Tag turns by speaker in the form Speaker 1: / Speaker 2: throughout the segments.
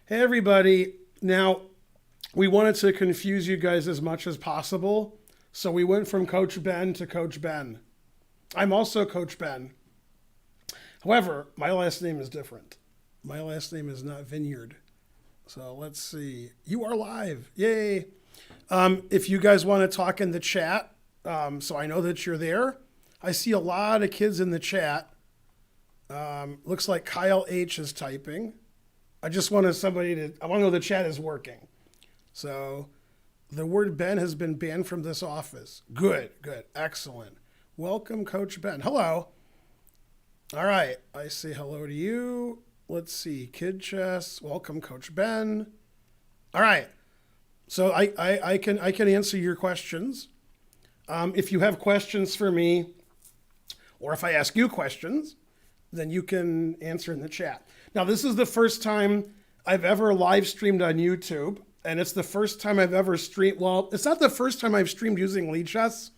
Speaker 1: Hey, everybody. Now, we wanted to confuse you guys as much as possible, so we went from Coach Ben to Coach Ben. I'm also Coach Ben. However, my last name is different. My last name is not Vineyard. So let's see. You are live. Yay. If you guys want to talk in the chat, so I know that you're there. I see a lot of kids in the chat. Looks like Kyle H is typing. I just wanted I want to know the chat is working. So the word Ben has been banned from this office. Good. Excellent. Welcome, Coach Ben. Hello. All right. I say hello to you. Let's see. Kid Chess. Welcome, Coach Ben. All right. So I can answer your questions. If you have questions for me, or if I ask you questions, then you can answer in the chat. Now, this is the first time I've ever live streamed on YouTube, and it's the first time I've ever streamed. Well, it's not the first time I've streamed using Lead Chess.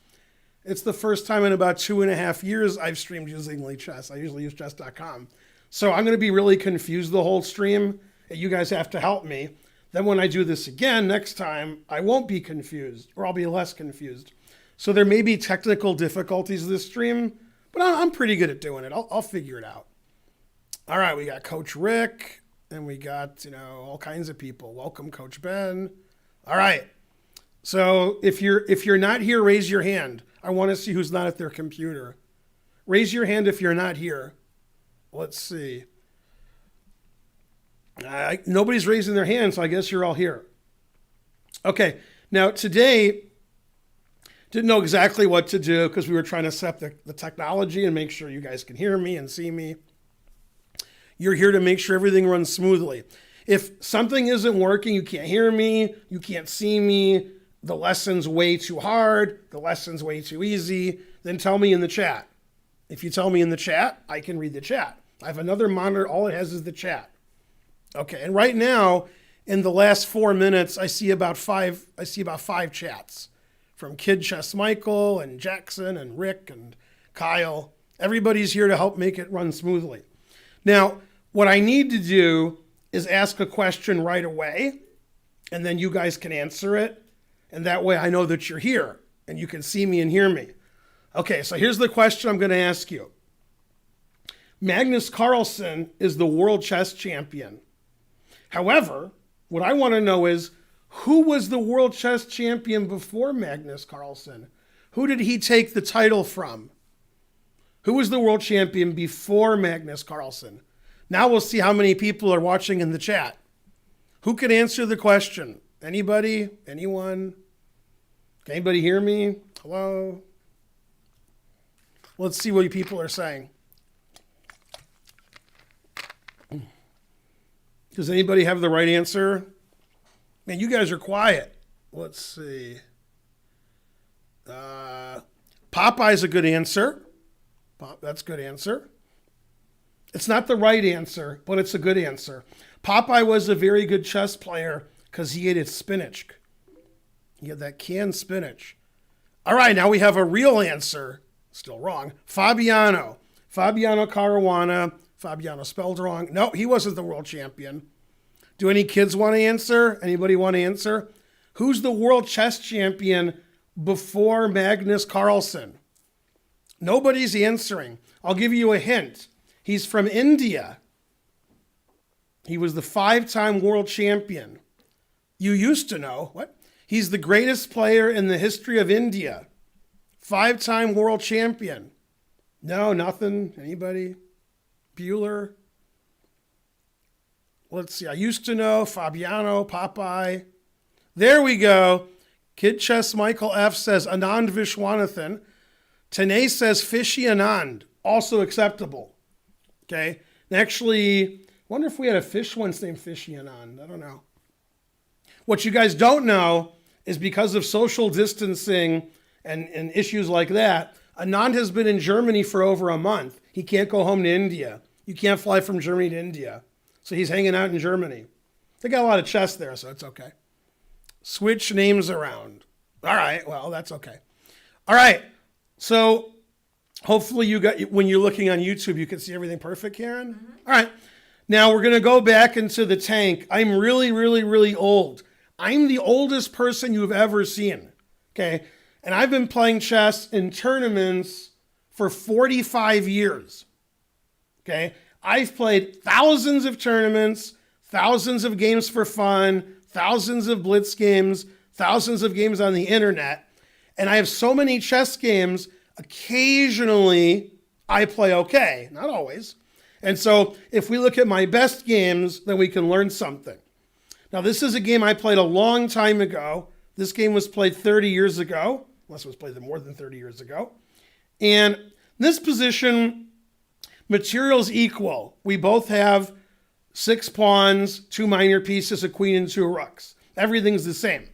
Speaker 1: It's the first time in about 2.5 years I've streamed using Lead Chess. I usually use chess.com. So I'm going to be really confused the whole stream, and you guys have to help me. Then when I do this again next time, I won't be confused, or I'll be less confused. So there may be technical difficulties this stream, but I'm pretty good at doing it. I'll figure it out. All right, we got Coach Rick, and we got, all kinds of people. Welcome, Coach Ben. All right. So if you're not here, raise your hand. I want to see who's not at their computer. Raise your hand if you're not here. Let's see. Nobody's raising their hand, so I guess you're all here. Okay. Now, today, didn't know exactly what to do because we were trying to set up the technology and make sure you guys can hear me and see me. You're here to make sure everything runs smoothly. If something isn't working, you can't hear me, you can't see me, the lesson's way too hard, the lesson's way too easy, then tell me in the chat. If you tell me in the chat, I can read the chat. I have another monitor, all it has is the chat. Okay, and right now, in the last 4 minutes, I see about five chats. From Kid Chess Michael and Jackson and Rick and Kyle. Everybody's here to help make it run smoothly. Now, what I need to do is ask a question right away, and then you guys can answer it. And that way I know that you're here and you can see me and hear me. Okay, so here's the question I'm going to ask you. Magnus Carlsen is the world chess champion. However, what I want to know is, who was the world chess champion before Magnus Carlsen? Who did he take the title from? Who was the world champion before Magnus Carlsen? Now we'll see how many people are watching in the chat. Who can answer the question? Anybody? Anyone? Can anybody hear me? Hello? Let's see what people are saying. Does anybody have the right answer? Man, you guys are quiet. Let's see. Popeye's a good answer. That's a good answer. It's not the right answer, but it's a good answer. Popeye was a very good chess player because he ate his spinach. He had that canned spinach. All right, now we have a real answer. Still wrong. Fabiano Caruana. Fabiano spelled wrong. No, he wasn't the world champion. Do any kids want to answer? Anybody want to answer? Who's the world chess champion before Magnus Carlsen? Nobody's answering. I'll give you a hint. He's from India. He was the 5-time world champion. You used to know. What? He's the greatest player in the history of India. 5-time world champion. No, nothing. Anybody? Bueller? Let's see. I used to know. Fabiano, Popeye. There we go. Kid Chess Michael F says Anand Vishwanathan. Tanay says Fishy Anand. Also acceptable. Okay. And actually, wonder if we had a fish once named Fishy Anand. I don't know. What you guys don't know is because of social distancing and issues like that, Anand has been in Germany for over a month. He can't go home to India. You can't fly from Germany to India. So he's hanging out in Germany. They got a lot of chess there, so it's okay. Switch names around. All right, well, that's okay. All right, so hopefully when you're looking on YouTube, you can see everything perfect, Karen? Mm-hmm. All right. Now we're going to go back into the tank. I'm really, really, really old. I'm the oldest person you've ever seen. Okay. And I've been playing chess in tournaments for 45 years. Okay. I've played thousands of tournaments, thousands of games for fun, thousands of blitz games, thousands of games on the internet. And I have so many chess games, occasionally I play okay, not always. And so if we look at my best games, then we can learn something. Now, this is a game I played a long time ago. This game was played 30 years ago, unless it was played more than 30 years ago. And this position, material's equal. We both have 6 pawns, 2 minor pieces, a queen, and 2 rooks. Everything's the same.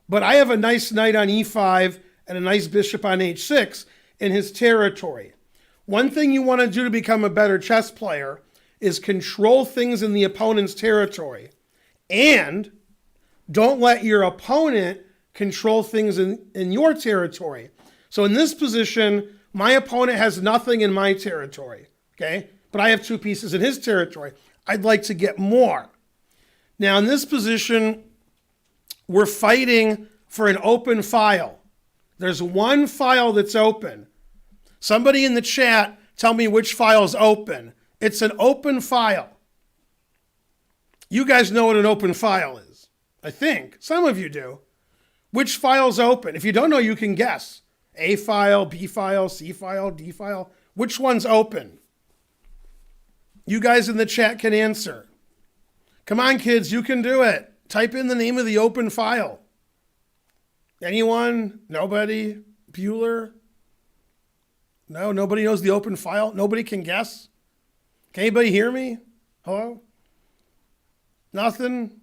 Speaker 1: But I have a nice knight on e5 and a nice bishop on h6 in his territory. One thing you want to do to become a better chess player is control things in the opponent's territory. And don't let your opponent control things in your territory. So in this position, my opponent has nothing in my territory, okay? But I have 2 pieces in his territory. I'd like to get more. Now in this position, we're fighting for an open file. There's one file that's open. Somebody in the chat, tell me which file is open. It's an open file. You guys know what an open file is. I think. Some of you do. Which file's open? If you don't know, you can guess. A file, B file, C file, D file. Which one's open? You guys in the chat can answer. Come on, kids, you can do it. Type in the name of the open file. Anyone? Nobody? Bueller? No, nobody knows the open file? Nobody can guess? Can anybody hear me? Hello? Nothing?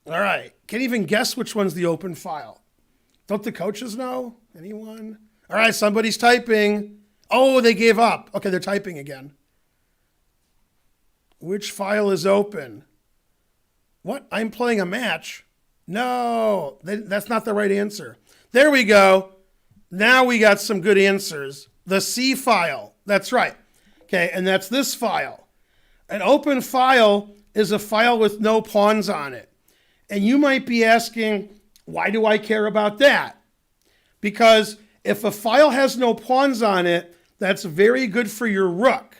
Speaker 1: All right. Can't even guess which one's the open file. Don't the coaches know? Anyone? All right, somebody's typing. Oh, they gave up. Okay, they're typing again. Which file is open? What? I'm playing a match? No, that's not the right answer. There we go. Now we got some good answers. The C file. That's right. Okay, and that's this file. An open file is a file with no pawns on it. And you might be asking, why do I care about that? Because if a file has no pawns on it, that's very good for your rook.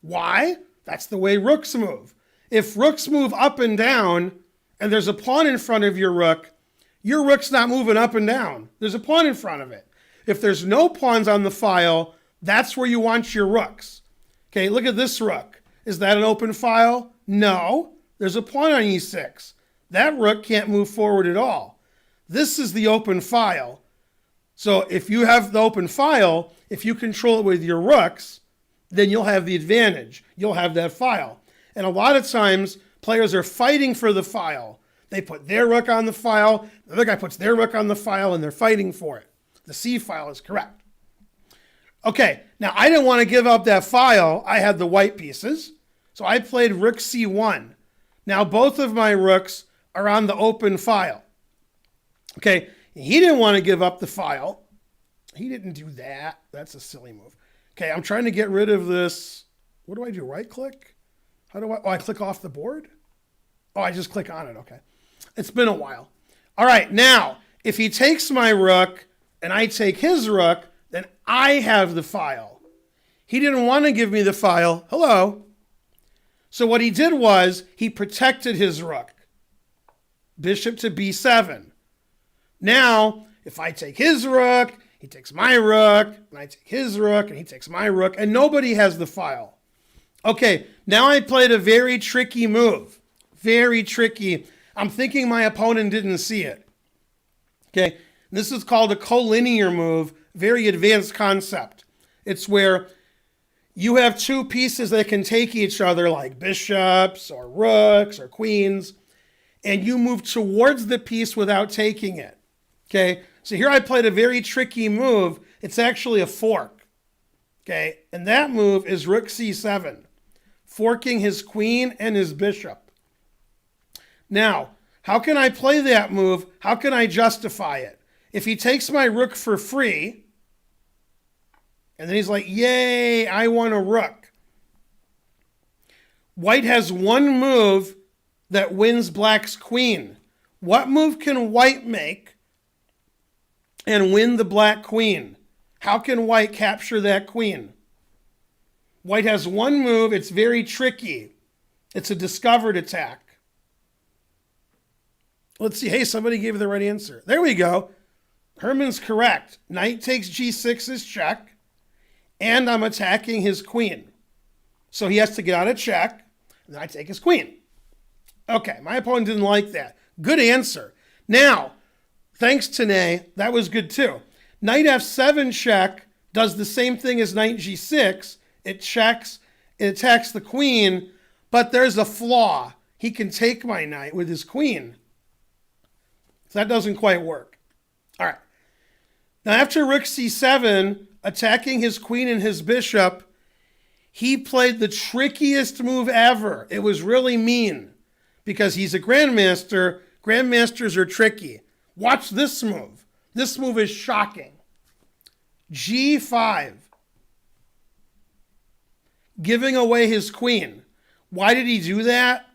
Speaker 1: Why? That's the way rooks move. If rooks move up and down, and there's a pawn in front of your rook's not moving up and down. There's a pawn in front of it. If there's no pawns on the file, that's where you want your rooks. Okay, look at this rook. Is that an open file? No. There's a pawn on e6. That rook can't move forward at all. This is the open file. So if you have the open file, if you control it with your rooks, then you'll have the advantage. You'll have that file. And a lot of times, players are fighting for the file. They put their rook on the file, the other guy puts their rook on the file, and they're fighting for it. The C file is correct. Okay, now I didn't want to give up that file. I had the white pieces, so I played rook C1. Now both of my rooks are on the open file. Okay, he didn't want to give up the file. He didn't do that. That's a silly move. Okay, I'm trying to get rid of this. What do I do? Right click? How do I? Oh, I click off the board? Oh, I just click on it. Okay. It's been a while. All right, now, if he takes my rook and I take his rook, then I have the file. He didn't want to give me the file. Hello. So what he did was he protected his rook. Bishop to b7. Now, if I take his rook, he takes my rook, and I take his rook, and he takes my rook, and nobody has the file. Okay, now I played a very tricky move. Very tricky. I'm thinking my opponent didn't see it. Okay, this is called a collinear move. Very advanced concept. It's where you have 2 pieces that can take each other, like bishops or rooks or queens, and you move towards the piece without taking it. Okay, so here I played a very tricky move. It's actually a fork. Okay, and that move is rook c7, forking his queen and his bishop. Now, how can I play that move? How can I justify it? If he takes my rook for free, and then he's like, yay, I want a rook. White has one move that wins black's queen. What move can white make and win the black queen? How can white capture that queen? White has one move. It's very tricky. It's a discovered attack. Let's see. Hey, somebody gave the right answer. There we go. Herman's correct. Knight takes g6 is check, and I'm attacking his queen. So he has to get out of check, and then I take his queen. Okay, my opponent didn't like that. Good answer. Now, thanks, Tanae, that was good too. Knight f7 check does the same thing as knight g6. It checks, it attacks the queen, but there's a flaw. He can take my knight with his queen. So that doesn't quite work. All right. Now after rook c7, attacking his queen and his bishop, he played the trickiest move ever. It was really mean because he's a grandmaster. Grandmasters are tricky. Watch this move. This move is shocking. g5. Giving away his queen. Why did he do that?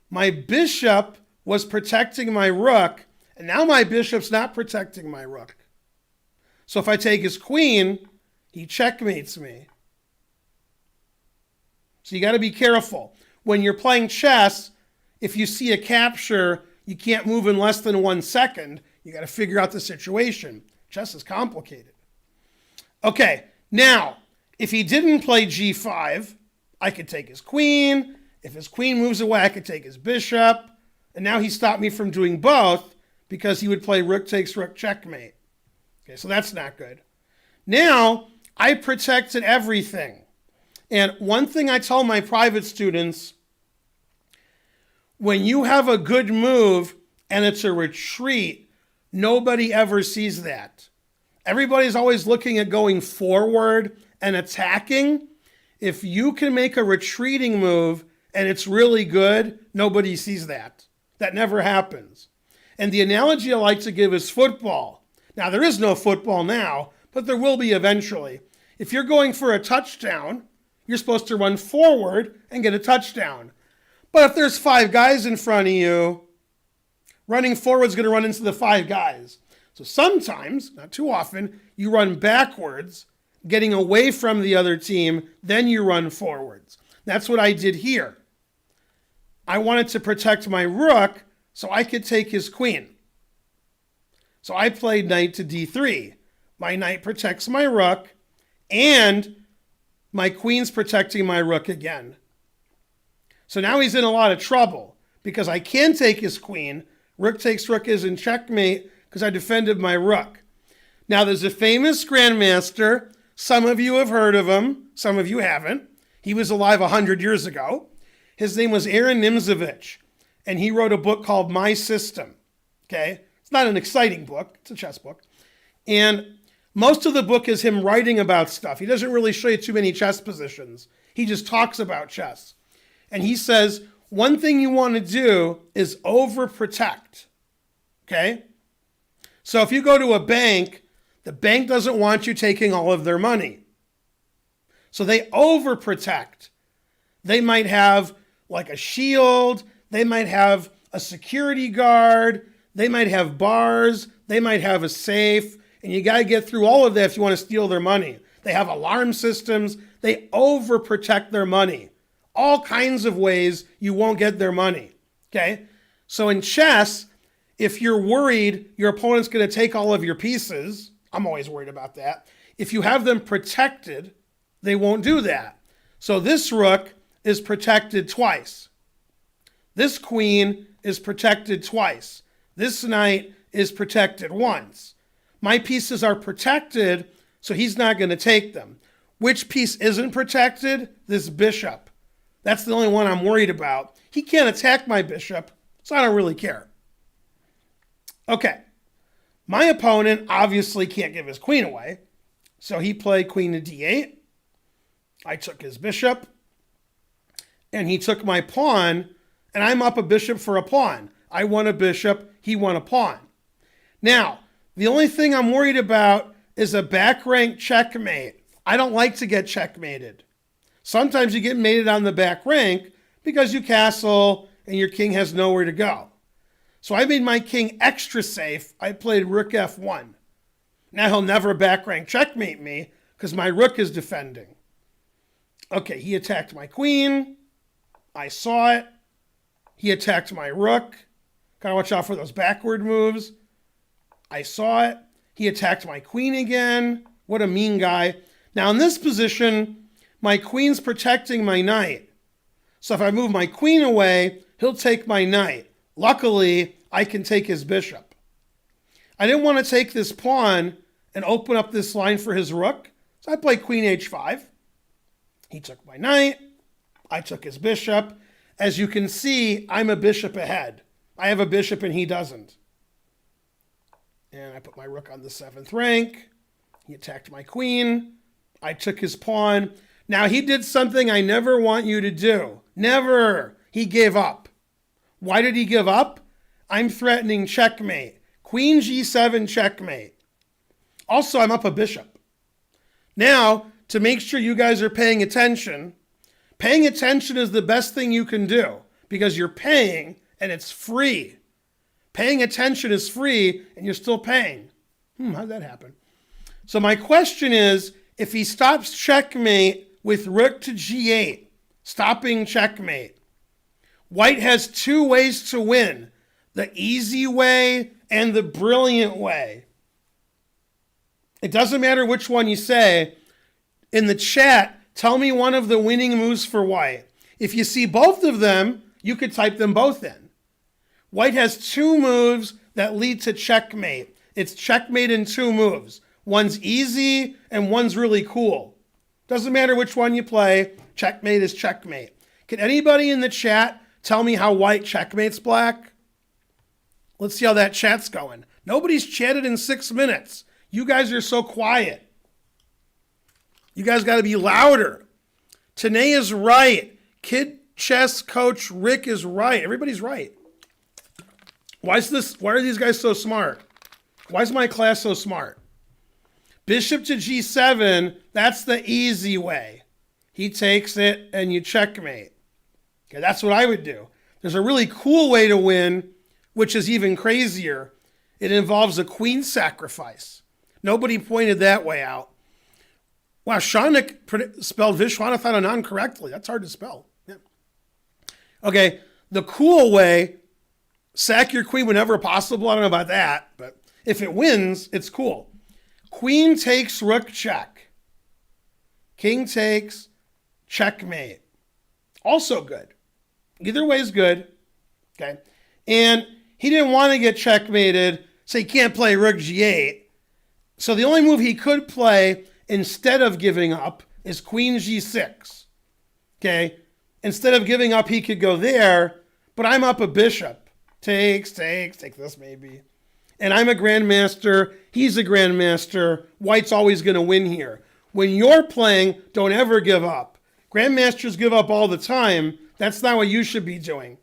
Speaker 1: My bishop was protecting my rook, and now my bishop's not protecting my rook. So if I take his queen, he checkmates me. So you got to be careful. When you're playing chess, if you see a capture, you can't move in less than 1 second. You got to figure out the situation. Chess is complicated. Okay, now, if he didn't play g5, I could take his queen. If his queen moves away, I could take his bishop. And now he stopped me from doing both because he would play rook takes rook checkmate. Okay, so that's not good. Now, I protected everything. And one thing I tell my private students, when you have a good move and it's a retreat, nobody ever sees that. Everybody's always looking at going forward and attacking. If you can make a retreating move and it's really good, nobody sees that. That never happens. And the analogy I like to give is football. Now, there is no football now, but there will be eventually. If you're going for a touchdown, you're supposed to run forward and get a touchdown. But if there's 5 guys in front of you, running forward is going to run into the 5 guys. So sometimes, not too often, you run backwards, getting away from the other team, then you run forwards. That's what I did here. I wanted to protect my rook so I could take his queen. So I played knight to d3. My knight protects my rook, and my queen's protecting my rook again. So now he's in a lot of trouble because I can take his queen. Rook takes rook is in checkmate because I defended my rook. Now there's a famous grandmaster. Some of you have heard of him. Some of you haven't. He was alive 100 years ago. His name was Aaron Nimzovich, and he wrote a book called My System. Okay? It's not an exciting book. It's a chess book. And most of the book is him writing about stuff. He doesn't really show you too many chess positions. He just talks about chess. And he says, one thing you want to do is overprotect. Okay? So if you go to a bank, the bank doesn't want you taking all of their money. So they overprotect. They might have like a shield. They might have a security guard. They might have bars. They might have a safe. And you got to get through all of that if you want to steal their money. They have alarm systems. They overprotect their money. All kinds of ways you won't get their money. Okay? So in chess, if you're worried your opponent's going to take all of your pieces, I'm always worried about that. If you have them protected, they won't do that. So this rook is protected twice. This queen is protected twice. This knight is protected once. My pieces are protected, so he's not going to take them. Which piece isn't protected? This bishop. That's the only one I'm worried about. He can't attack my bishop, so I don't really care. Okay. My opponent obviously can't give his queen away, so he played queen to d8. I took his bishop, and he took my pawn, and I'm up a bishop for a pawn. I won a bishop, he won a pawn. Now, the only thing I'm worried about is a back rank checkmate. I don't like to get checkmated. Sometimes you get mated on the back rank, because you castle and your king has nowhere to go. So I made my king extra safe. I played rook f1. Now he'll never back rank checkmate me because my rook is defending. Okay, he attacked my queen. I saw it. He attacked my rook. Gotta watch out for those backward moves. I saw it. He attacked my queen again. What a mean guy. Now in this position, my queen's protecting my knight. So if I move my queen away, he'll take my knight. Luckily, I can take his bishop. I didn't want to take this pawn and open up this line for his rook. So I played queen h5. He took my knight. I took his bishop. As you can see, I'm a bishop ahead. I have a bishop and he doesn't. And I put my rook on the 7th rank. He attacked my queen. I took his pawn. Now he did something I never want you to do. Never. He gave up. Why did he give up? I'm threatening checkmate. Queen g7 checkmate. Also, I'm up a bishop. Now, to make sure you guys are paying attention is the best thing you can do because you're paying and it's free. Paying attention is free and you're still paying. How'd that happen? So my question is, if he stops checkmate with rook to g8, stopping checkmate, white has two ways to win, the easy way and the brilliant way. It doesn't matter which one you say. In the chat, tell me one of the winning moves for white. If you see both of them, you could type them both in. White has two moves that lead to checkmate. It's checkmate in two moves. One's easy and one's really cool. Doesn't matter which one you play, checkmate is checkmate. Can anybody in the chat tell me how white checkmates black? Let's see how that chat's going. Nobody's chatted in 6 minutes. You guys are so quiet. You guys got to be louder. Tanae is right. Kid chess coach Rick is right. Everybody's right. Why are these guys so smart? Why is my class so smart? Bishop to g7, that's the easy way. He takes it and you checkmate. Okay, that's what I would do. There's a really cool way to win, which is even crazier. It involves a queen sacrifice. Nobody pointed that way out. Wow, Shanik spelled Vishwanathan Anand correctly. That's hard to spell. Yeah. Okay, the cool way, sack your queen whenever possible. I don't know about that, but if it wins, it's cool. Queen takes rook check. King takes checkmate. Also good. Either way is good. Okay. And he didn't want to get checkmated, so he can't play rook g8. So the only move he could play instead of giving up is queen g6. Okay. Instead of giving up, he could go there, but I'm up a bishop. Take this maybe. And I'm a grandmaster. He's a grandmaster. White's always going to win here. When you're playing, don't ever give up. Grandmasters give up all the time. That's not what you should be doing.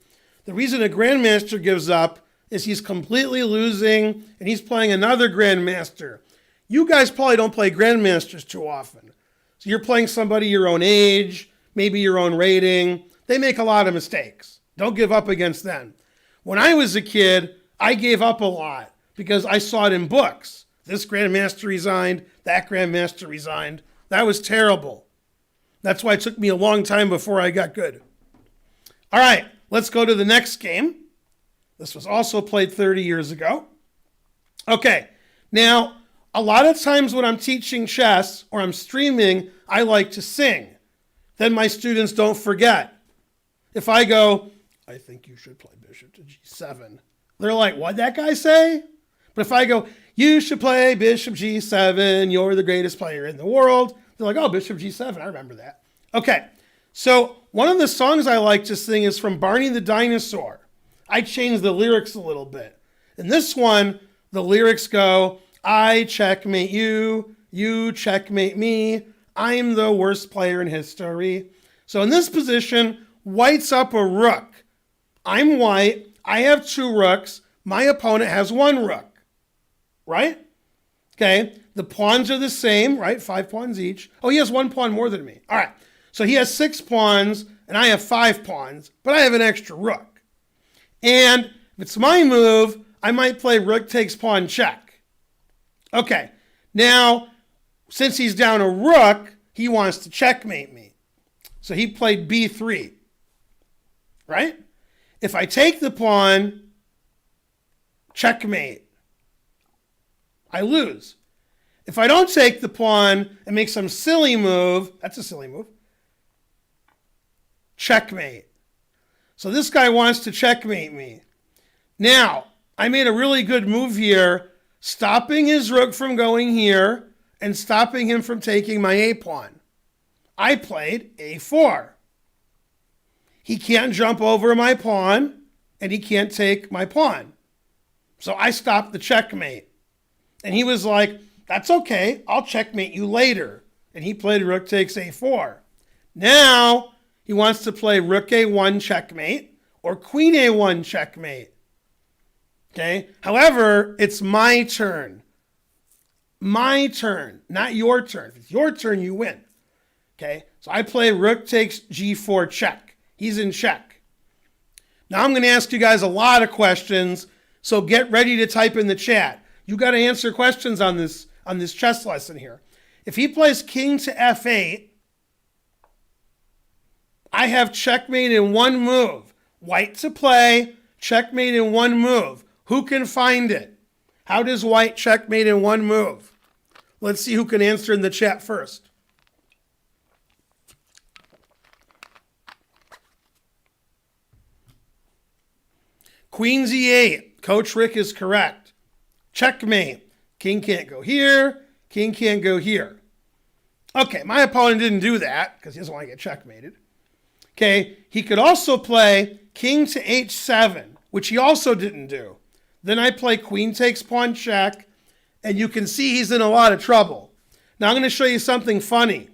Speaker 1: The reason a grandmaster gives up is he's completely losing and he's playing another grandmaster. You guys probably don't play grandmasters too often. So you're playing somebody your own age, maybe your own rating. They make a lot of mistakes. Don't give up against them. When I was a kid, I gave up a lot because I saw it in books. This grandmaster resigned, that grandmaster resigned. That was terrible. That's why it took me a long time before I got good. All right, let's go to the next game. This was also played 30 years ago. Okay, now, a lot of times when I'm teaching chess or I'm streaming, I like to sing. Then my students don't forget. If I go, I think you should play bishop to g7. They're like, what'd that guy say? But if I go, you should play bishop g7, you're the greatest player in the world. They're like, oh, bishop g7, I remember that. Okay, so one of the songs I like to sing is from Barney the Dinosaur. I changed the lyrics a little bit. In this one, the lyrics go, I checkmate you, you checkmate me, I'm the worst player in history. So in this position, white's up a rook. I'm white, I have two rooks, my opponent has one rook, right? Okay, the pawns are the same, right? 5 pawns each. Oh, he has 1 pawn more than me. All right, so he has 6 pawns, and I have 5 pawns, but I have an extra rook. And if it's my move, I might play rook takes pawn check. Okay, now, since he's down a rook, he wants to checkmate me. So he played b3, right? If I take the pawn, checkmate. I lose. If I don't take the pawn and make some silly move, that's a silly move, checkmate. So this guy wants to checkmate me. Now, I made a really good move here, stopping his rook from going here and stopping him from taking my a pawn. I played a4. He can't jump over my pawn, and he can't take my pawn. So I stopped the checkmate. And he was like, that's okay, I'll checkmate you later. And he played rook takes a4. Now he wants to play rook a1 checkmate or queen a1 checkmate. Okay? However, it's my turn. My turn, not your turn. If it's your turn, you win. Okay? So I play rook takes g4 check. He's in check. Now I'm going to ask you guys a lot of questions, so get ready to type in the chat. You got to answer questions on this chess lesson here. If he plays king to f8, I have checkmate in one move. White to play, checkmate in one move. Who can find it? How does white checkmate in one move? Let's see who can answer in the chat first. Queen z8. Coach Rick is correct. Checkmate. King can't go here. King can't go here. Okay, my opponent didn't do that because he doesn't want to get checkmated. Okay, he could also play king to h7, which he also didn't do. Then I play queen takes pawn check, and you can see he's in a lot of trouble. Now I'm going to show you something funny.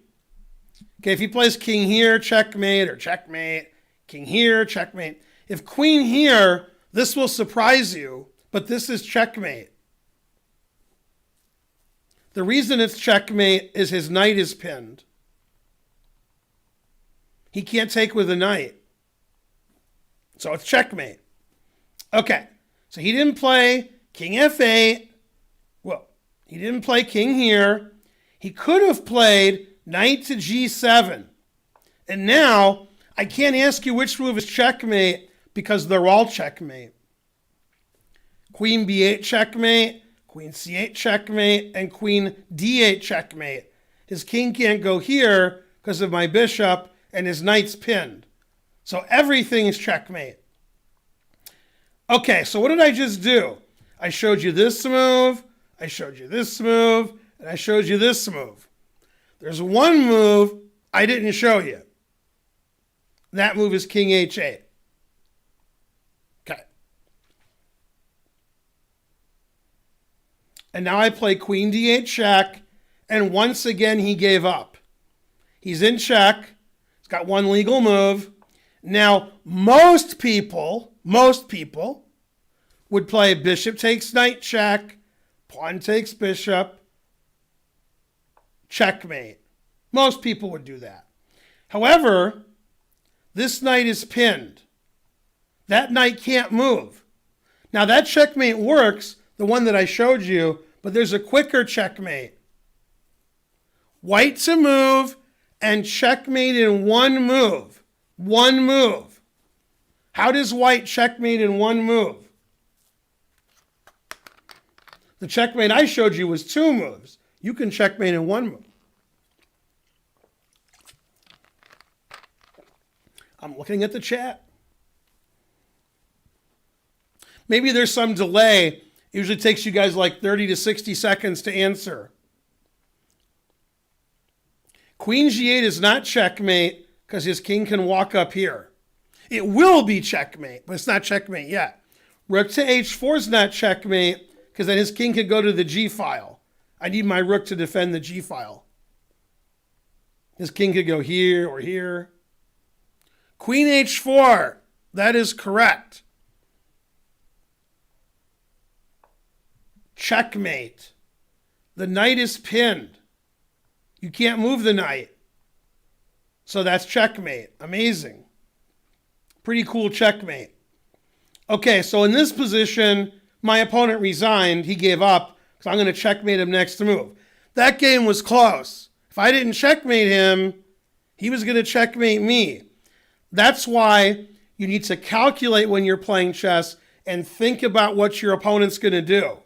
Speaker 1: Okay, if he plays king here, checkmate, or checkmate, king here, checkmate. If queen here, this will surprise you, but this is checkmate. The reason it's checkmate is his knight is pinned. He can't take with a knight. So it's checkmate. Okay, so he didn't play king f8. Well, he didn't play king here. He could have played knight to g7. And now, I can't ask you which move is checkmate because they're all checkmate. Queen b8 checkmate, queen c8 checkmate, and queen d8 checkmate. His king can't go here because of my bishop, and his knight's pinned. So everything is checkmate. Okay, so what did I just do? I showed you this move, I showed you this move, and I showed you this move. There's one move I didn't show you. That move is king h8. Okay. And now I play queen d8 check, and once again he gave up. He's in check. He's got one legal move. Now, most people would play bishop takes knight check, pawn takes bishop, checkmate. Most people would do that. However, this knight is pinned. That knight can't move. Now, that checkmate works, the one that I showed you, but there's a quicker checkmate. White to move and checkmate in one move. One move. How does white checkmate in one move? The checkmate I showed you was 2 moves. You can checkmate in 1 move. I'm looking at the chat. Maybe there's some delay. It usually takes you guys like 30 to 60 seconds to answer. Queen g8 is not checkmate because his king can walk up here. It will be checkmate, but it's not checkmate yet. Rook to h4 is not checkmate because then his king could go to the g file. I need my rook to defend the g file. His king could go here or here. Queen h4, that is correct. Checkmate. The knight is pinned. You can't move the knight. So that's checkmate. Amazing. Pretty cool checkmate. Okay, so in this position, my opponent resigned. He gave up, so I'm going to checkmate him next move. That game was close. If I didn't checkmate him, he was going to checkmate me. That's why you need to calculate when you're playing chess and think about what your opponent's going to do.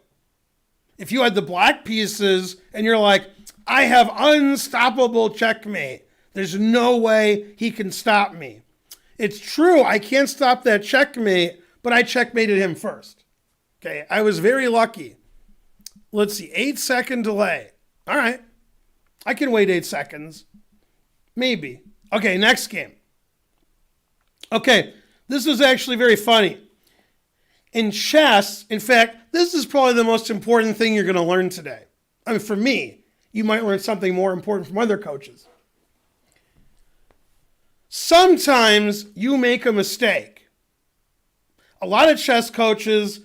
Speaker 1: If you had the black pieces and you're like, I have unstoppable checkmate, there's no way he can stop me. It's true, I can't stop that checkmate, but I checkmated him first. Okay, I was very lucky. Let's see, 8-second delay. All right, I can wait 8 seconds. Maybe. Okay, next game. Okay, this was actually very funny. In chess, in fact, this is probably the most important thing you're going to learn today. I mean, for me, you might learn something more important from other coaches. Sometimes you make a mistake. A lot of chess coaches,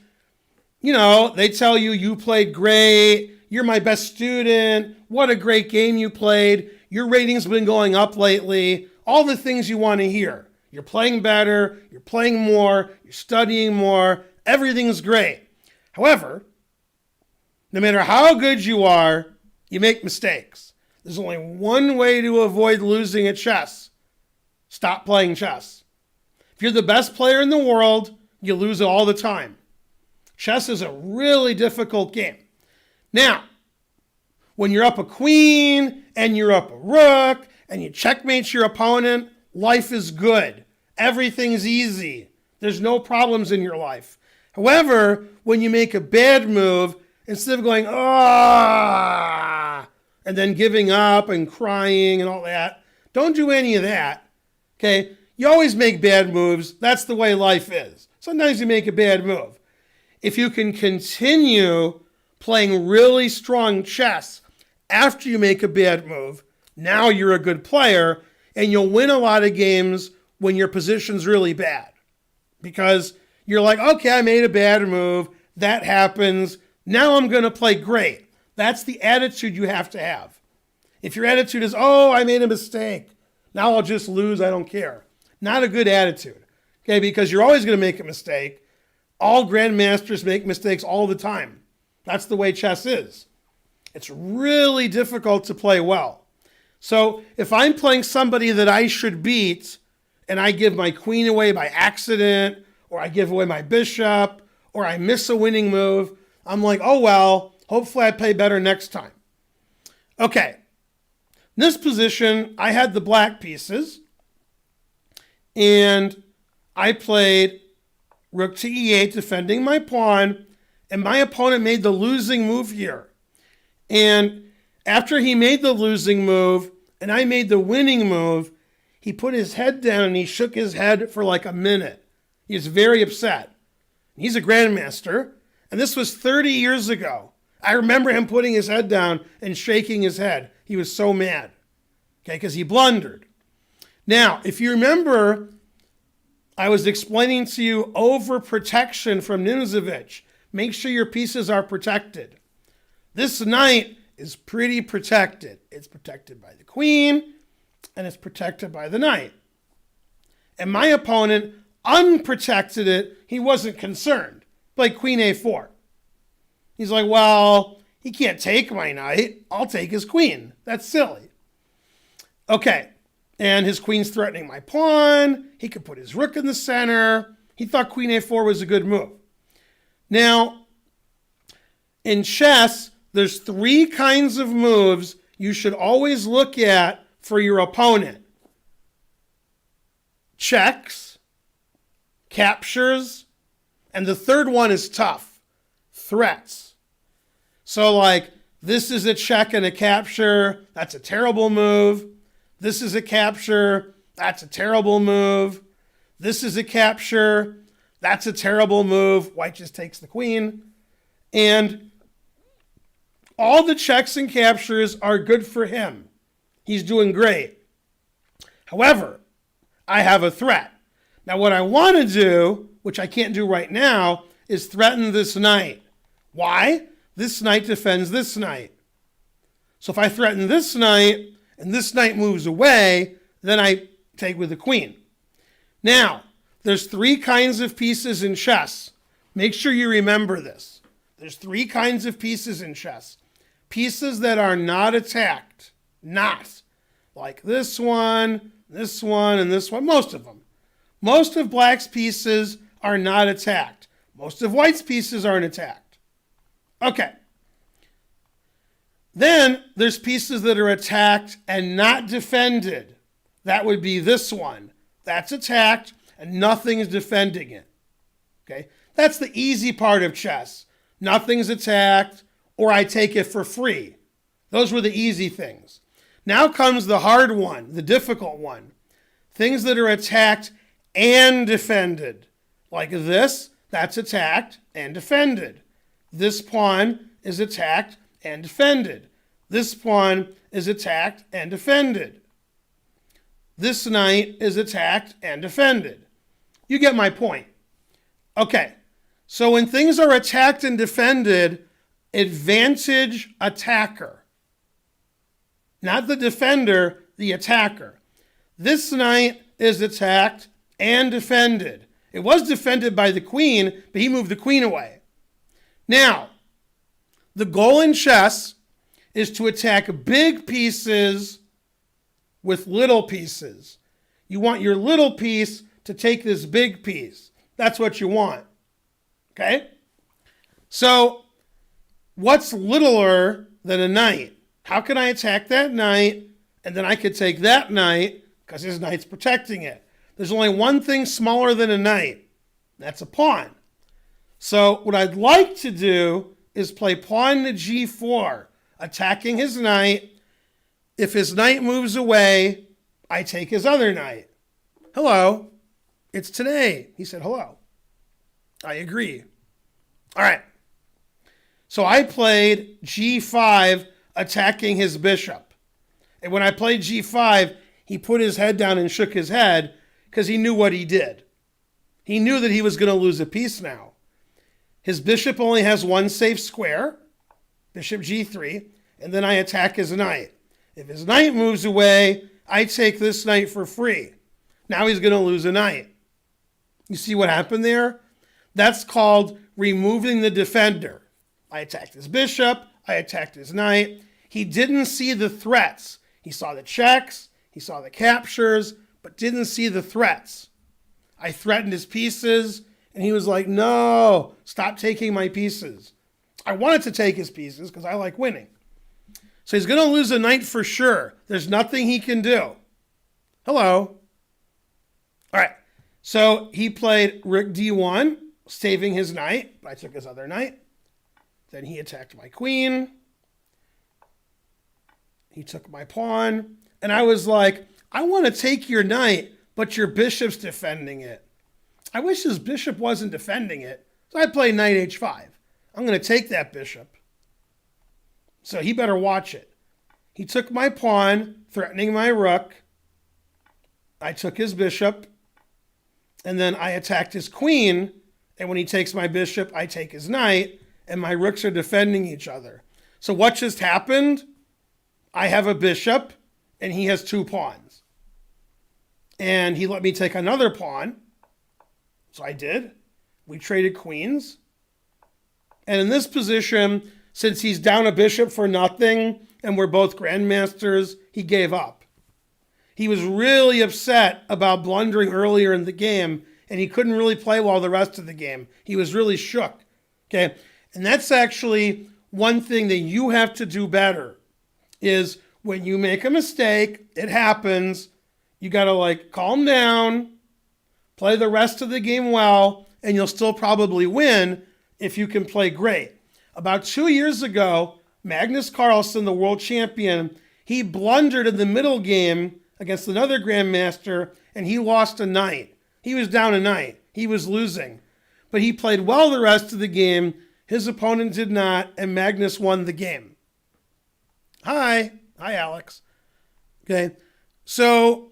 Speaker 1: they tell you, you played great, you're my best student, what a great game you played, your rating's been going up lately, all the things you want to hear. You're playing better, you're playing more, you're studying more, everything's great. However, no matter how good you are, you make mistakes. There's only one way to avoid losing at chess. Stop playing chess. If you're the best player in the world, you lose it all the time. Chess is a really difficult game. Now, when you're up a queen and you're up a rook and you checkmate your opponent, life is good. Everything's easy. There's no problems in your life. However, when you make a bad move, instead of going, ah, and then giving up and crying and all that, don't do any of that. Okay, you always make bad moves. That's the way life is. Sometimes you make a bad move. If you can continue playing really strong chess after you make a bad move, now you're a good player and you'll win a lot of games when your position's really bad. Because you're like, okay, I made a bad move. That happens. Now I'm going to play great. That's the attitude you have to have. If your attitude is, oh, I made a mistake, now I'll just lose, I don't care. Not a good attitude, okay? Because you're always going to make a mistake. All grandmasters make mistakes all the time. That's the way chess is. It's really difficult to play well. So if I'm playing somebody that I should beat and I give my queen away by accident, or I give away my bishop, or I miss a winning move, I'm like, oh well, hopefully I play better next time. Okay. In this position, I had the black pieces, and I played rook to e8, defending my pawn, and my opponent made the losing move here. And after he made the losing move, and I made the winning move, he put his head down and he shook his head for like a minute. He was very upset. He's a grandmaster, and this was 30 years ago. I remember him putting his head down and shaking his head. He was so mad, okay, because he blundered. Now, if you remember, I was explaining to you overprotection from Nimzovich. Make sure your pieces are protected. This knight is pretty protected. It's protected by the queen, and it's protected by the knight. And my opponent unprotected it. He wasn't concerned. Played queen a4. He's like, well, he can't take my knight. I'll take his queen. That's silly. Okay, and his queen's threatening my pawn. He could put his rook in the center. He thought queen a4 was a good move. Now, in chess, there's 3 kinds of moves you should always look at for your opponent. Checks, captures, and the third one is tough, threats. So like, this is a check and a capture, that's a terrible move. This is a capture, that's a terrible move. This is a capture, that's a terrible move. White just takes the queen. And all the checks and captures are good for him. He's doing great. However, I have a threat. Now what I want to do, which I can't do right now, is threaten this knight. Why? This knight defends this knight. So if I threaten this knight, and this knight moves away, then I take with the queen. Now, There's 3 kinds of pieces in chess. Make sure you remember this. There's 3 kinds of pieces in chess. Pieces that are not attacked. Not. Like this one, and this one. Most of them. Most of black's pieces are not attacked. Most of white's pieces aren't attacked. Okay. Then there's pieces that are attacked and not defended. That would be this one. That's attacked and nothing is defending it. Okay? That's the easy part of chess. Nothing's attacked, or I take it for free. Those were the easy things. Now comes the hard one, the difficult one. Things that are attacked and defended. Like this, that's attacked and defended. This pawn is attacked and defended. This pawn is attacked and defended. This knight is attacked and defended. You get my point. Okay, so when things are attacked and defended, advantage attacker. Not the defender, the attacker. This knight is attacked and defended. It was defended by the queen, but he moved the queen away. Now, the goal in chess is to attack big pieces with little pieces. You want your little piece to take this big piece. That's what you want. Okay? So, what's littler than a knight? How can I attack that knight and then I could take that knight because his knight's protecting it? There's only one thing smaller than a knight. That's a pawn. So what I'd like to do is play pawn to g4, attacking his knight. If his knight moves away, I take his other knight. Hello, it's today. He said hello. I agree. All right. So I played g5, attacking his bishop. And when I played g5, he put his head down and shook his head because he knew what he did. He knew that he was going to lose a piece now. His bishop only has one safe square, bishop g3, and then I attack his knight. If his knight moves away, I take this knight for free. Now he's going to lose a knight. You see what happened there? That's called removing the defender. I attacked his bishop, I attacked his knight. He didn't see the threats. He saw the checks, he saw the captures, but didn't see the threats. I threatened his pieces, and he was like, no, stop taking my pieces. I wanted to take his pieces because I like winning. So he's going to lose a knight for sure. There's nothing he can do. Hello. All right. So he played rook d1, saving his knight, but I took his other knight. Then he attacked my queen. He took my pawn. And I was like, I want to take your knight, but your bishop's defending it. I wish his bishop wasn't defending it. So I play knight h5. I'm going to take that bishop. So he better watch it. He took my pawn, threatening my rook. I took his bishop. And then I attacked his queen. And when he takes my bishop, I take his knight. And my rooks are defending each other. So what just happened? I have a bishop, and he has 2 pawns. And he let me take another pawn. So I did. We traded queens. And in this position, since he's down a bishop for nothing, and we're both grandmasters, he gave up. He was really upset about blundering earlier in the game, and he couldn't really play well the rest of the game. He was really shook. Okay? And that's actually one thing that you have to do better, is when you make a mistake, it happens, you got to calm down, play the rest of the game well, and you'll still probably win if you can play great. About 2 years ago, Magnus Carlsen, the world champion, he blundered in the middle game against another grandmaster, and he lost a knight. He was down a knight. He was losing. But he played well the rest of the game. His opponent did not, and Magnus won the game. Hi, Alex. Okay, so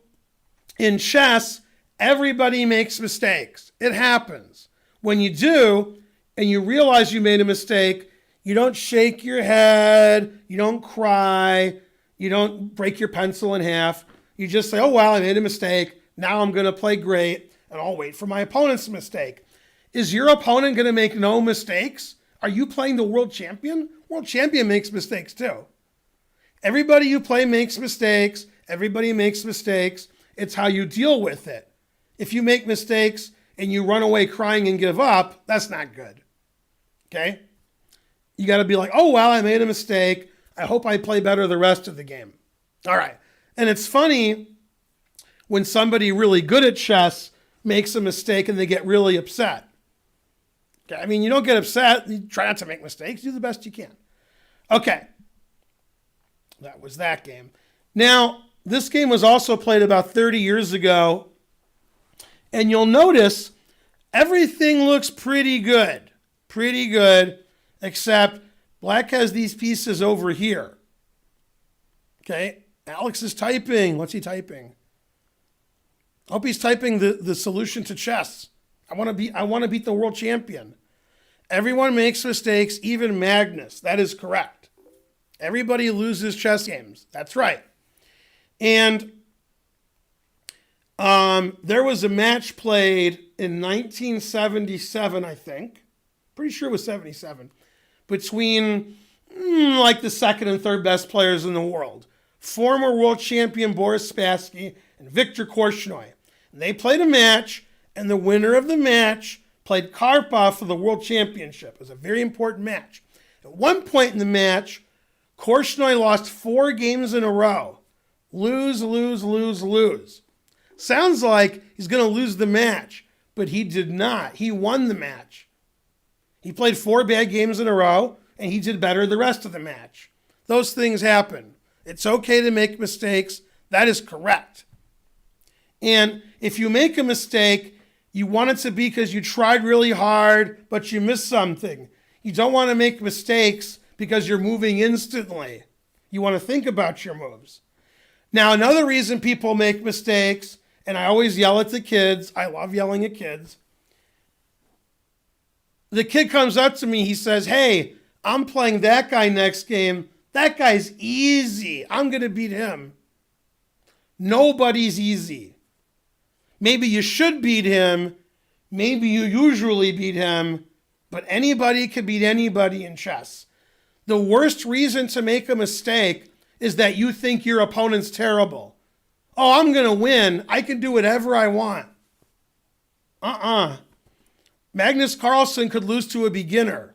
Speaker 1: in chess, everybody makes mistakes. It happens. When you do, and you realize you made a mistake, you don't shake your head, you don't cry, you don't break your pencil in half. You just say, oh, well, I made a mistake. Now I'm going to play great, and I'll wait for my opponent's mistake. Is your opponent going to make no mistakes? Are you playing the world champion? World champion makes mistakes too. Everybody you play makes mistakes. Everybody makes mistakes. It's how you deal with it. If you make mistakes and you run away crying and give up, that's not good. Okay? You got to be like, oh, well, I made a mistake. I hope I play better the rest of the game. All right. And it's funny when somebody really good at chess makes a mistake and they get really upset. Okay? I mean, you don't get upset. You try not to make mistakes. Do the best you can. Okay. That was that game. Now, this game was also played about 30 years ago. And you'll notice everything looks pretty good. Pretty good. Except black has these pieces over here. Okay. Alex is typing. What's he typing? I hope he's typing the solution to chess. I want to beat the world champion. Everyone makes mistakes, even Magnus. That is correct. Everybody loses chess games. That's right. And there was a match played in 1977, I think. Pretty sure it was 77. Between like the second and third best players in the world. Former world champion Boris Spassky and Viktor Korchnoi. And they played a match, and the winner of the match played Karpov for the world championship. It was a very important match. At one point in the match, Korchnoi lost 4 games in a row. Lose, lose, lose, lose. Sounds like he's going to lose the match, but he did not. He won the match. He played 4 bad games in a row, and he did better the rest of the match. Those things happen. It's okay to make mistakes. That is correct. And if you make a mistake, you want it to be because you tried really hard, but you missed something. You don't want to make mistakes because you're moving instantly. You want to think about your moves. Now, another reason people make mistakes, and I always yell at the kids. I love yelling at kids. The kid comes up to me. He says, hey, I'm playing that guy next game. That guy's easy. I'm going to beat him. Nobody's easy. Maybe you should beat him. Maybe you usually beat him. But anybody can beat anybody in chess. The worst reason to make a mistake is that you think your opponent's terrible. Oh, I'm going to win. I can do whatever I want. Magnus Carlsen could lose to a beginner,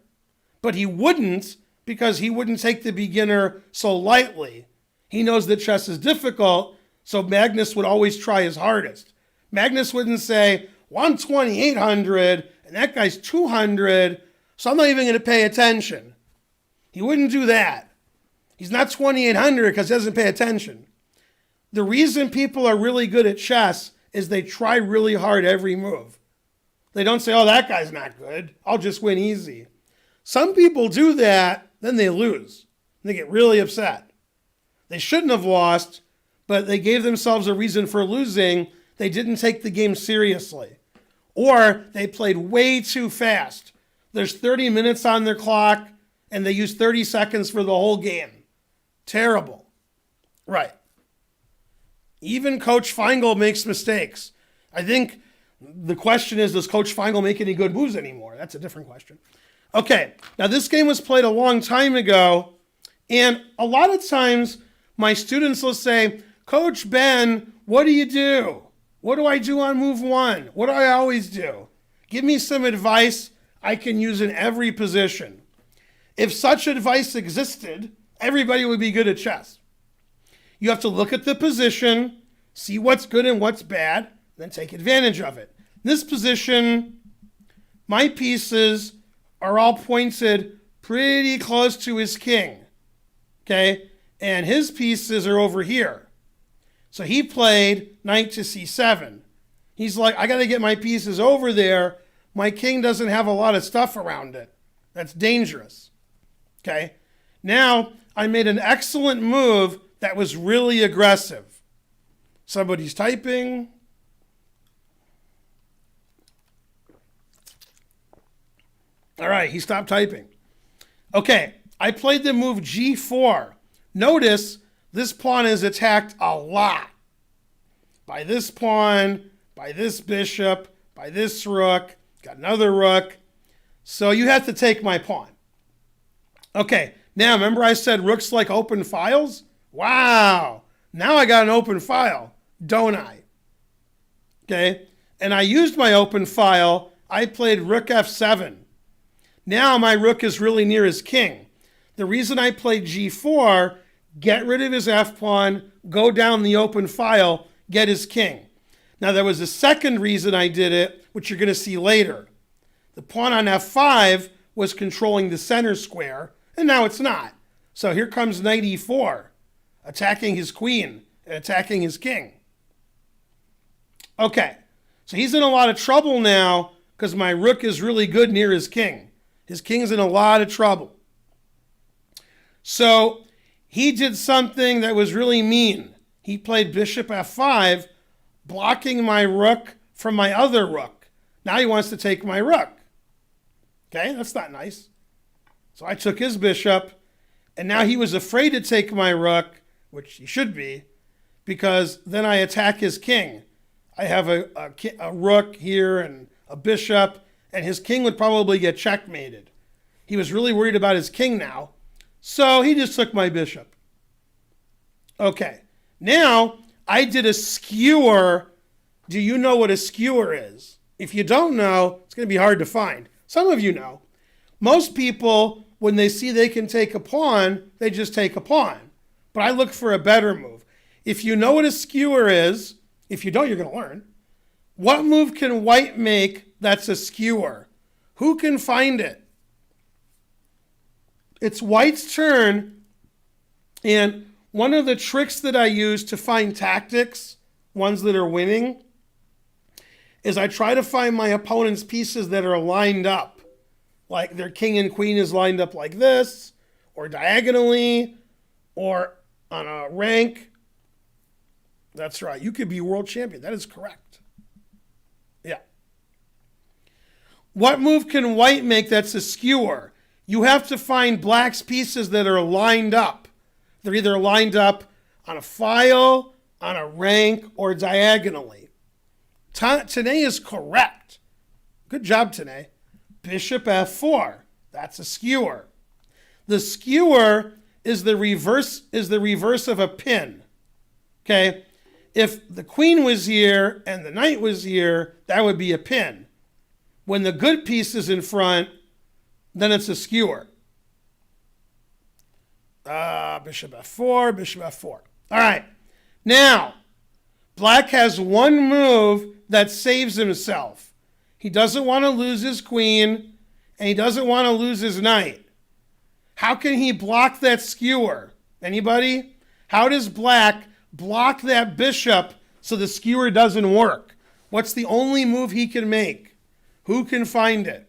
Speaker 1: but he wouldn't because he wouldn't take the beginner so lightly. He knows that chess is difficult, so Magnus would always try his hardest. Magnus wouldn't say, well, I'm 2,800 and that guy's 200, so I'm not even going to pay attention. He wouldn't do that. He's not 2,800 because he doesn't pay attention. The reason people are really good at chess is they try really hard every move. They don't say, oh, that guy's not good. I'll just win easy. Some people do that, then they lose. They get really upset. They shouldn't have lost, but they gave themselves a reason for losing. They didn't take the game seriously. Or they played way too fast. There's 30 minutes on their clock, and they use 30 seconds for the whole game. Terrible. Right. Even Coach Finegold makes mistakes. I think the question is, does Coach Finegold make any good moves anymore? That's a different question. Okay, now this game was played a long time ago, and a lot of times my students will say, Coach Ben, what do you do? What do I do on move 1? What do I always do? Give me some advice I can use in every position. If such advice existed, everybody would be good at chess. You have to look at the position, see what's good and what's bad, then take advantage of it. In this position, my pieces are all pointed pretty close to his king, okay? And his pieces are over here. So he played knight to c7. He's like, I got to get my pieces over there. My king doesn't have a lot of stuff around it. That's dangerous, okay? Now, I made an excellent move that was really aggressive. Somebody's typing. All right, he stopped typing. Okay, I played the move g4. Notice this pawn is attacked a lot. By this pawn, by this bishop, by this rook, got another rook. So you have to take my pawn. Okay, now remember I said rooks like open files? Wow, now I got an open file, don't I? Okay, and I used my open file. I played rook f7. Now my rook is really near his king. The reason I played g4, get rid of his f-pawn, go down the open file, get his king. Now there was a second reason I did it, which you're going to see later. The pawn on f5 was controlling the center square, and now it's not. So here comes knight e4, attacking his queen and attacking his king. Okay, so he's in a lot of trouble now because my rook is really good near his king. His king's in a lot of trouble. So he did something that was really mean. He played bishop f5, blocking my rook from my other rook. Now he wants to take my rook. Okay, that's not nice. So I took his bishop, and now he was afraid to take my rook, which he should be, because then I attack his king. I have a rook here and a bishop, and his king would probably get checkmated. He was really worried about his king now, so he just took my bishop. Okay, now I did a skewer. Do you know what a skewer is? If you don't know, it's going to be hard to find. Some of you know. Most people, when they see they can take a pawn, they just take a pawn. But I look for a better move. If you know what a skewer is, if you don't, you're going to learn. What move can white make that's a skewer? Who can find it? It's white's turn, and one of the tricks that I use to find tactics, ones that are winning, is I try to find my opponent's pieces that are lined up. Like their king and queen is lined up like this, or diagonally, or on a rank. That's right. You could be world champion. That is correct. Yeah. What move can white make that's a skewer? You have to find black's pieces that are lined up. They're either lined up on a file, on a rank, or diagonally. Tanay is correct. Good job, Tanay. Bishop f4. That's a skewer. The skewer is the reverse of a pin. Okay? If the queen was here and the knight was here, that would be a pin. When the good piece is in front, then it's a skewer. Bishop f4, bishop f4. All right. Now, black has one move that saves himself. He doesn't want to lose his queen, and he doesn't want to lose his knight. How can he block that skewer? Anybody? How does black block that bishop so the skewer doesn't work? What's the only move he can make? Who can find it?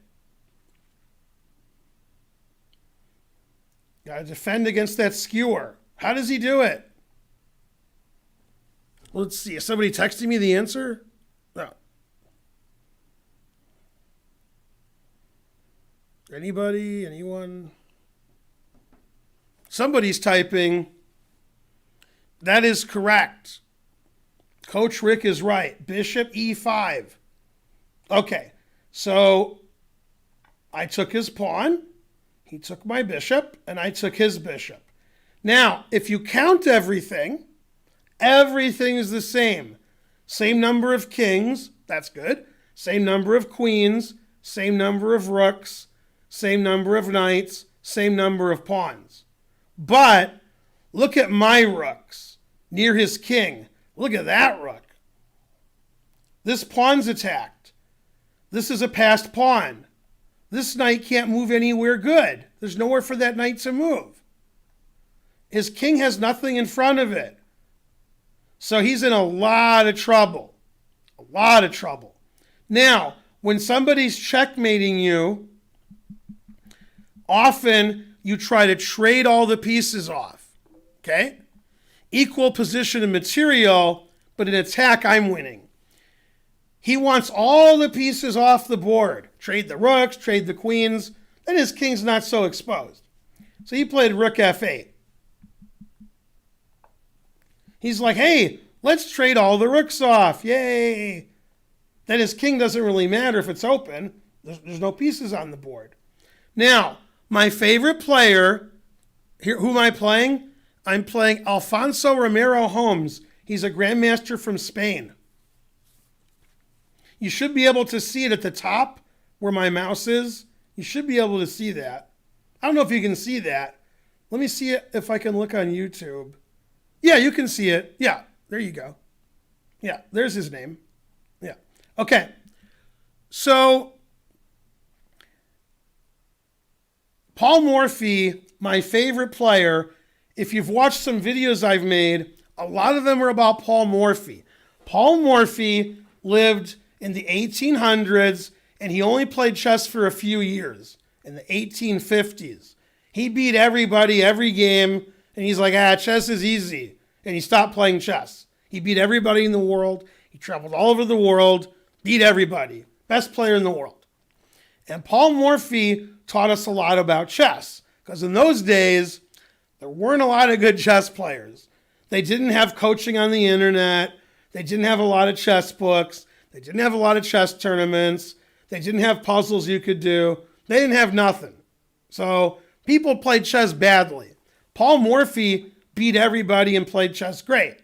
Speaker 1: Got to defend against that skewer. How does he do it? Let's see. Is somebody texting me the answer? No. Anybody? Anyone? Somebody's typing. That is correct. Coach Rick is right. Bishop e5. Okay. So I took his pawn. He took my bishop, and I took his bishop. Now, if you count everything, everything is the same. Same number of kings, that's good. Same number of queens, same number of rooks, same number of knights, same number of pawns. But look at my rooks near his king. Look at that rook. This pawn's attacked. This is a passed pawn. This knight can't move anywhere good. There's nowhere for that knight to move. His king has nothing in front of it. So he's in a lot of trouble. A lot of trouble. Now, when somebody's checkmating you, often you try to trade all the pieces off. Okay? Equal position in material, but in attack, I'm winning. He wants all the pieces off the board. Trade the rooks, trade the queens. Then his king's not so exposed. So he played rook f8. He's like, hey, let's trade all the rooks off. Yay. then his king doesn't really matter if it's open. There's no pieces on the board. Now, my favorite player, here, who am I playing? I'm playing Alfonso Romero Holmes. He's a grandmaster from Spain. You should be able to see it at the top where my mouse is. You should be able to see that. I don't know if you can see that. Let me see it if I can look on YouTube. Yeah, you can see it. Yeah, there you go. Yeah, there's his name. Yeah. Okay. So, Paul Morphy, my favorite player, if you've watched some videos I've made, a lot of them are about Paul Morphy. Paul Morphy lived in the 1800s, and he only played chess for a few years, in the 1850s. He beat everybody every game, and he's like, chess is easy. And he stopped playing chess. He beat everybody in the world. He traveled all over the world, beat everybody. Best player in the world. And Paul Morphy taught us a lot about chess, because in those days, there weren't a lot of good chess players. They didn't have coaching on the internet. They didn't have a lot of chess books. They didn't have a lot of chess tournaments. They didn't have puzzles you could do. They didn't have nothing. So people played chess badly. Paul Morphy beat everybody and played chess great.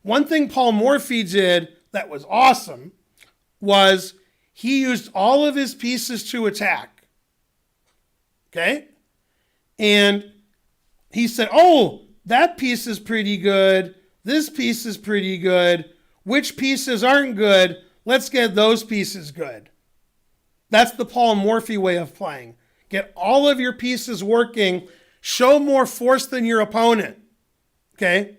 Speaker 1: One thing Paul Morphy did that was awesome was he used all of his pieces to attack. Okay? And he said, that piece is pretty good. This piece is pretty good. Which pieces aren't good? Let's get those pieces good. That's the Paul Morphy way of playing. Get all of your pieces working. Show more force than your opponent. Okay?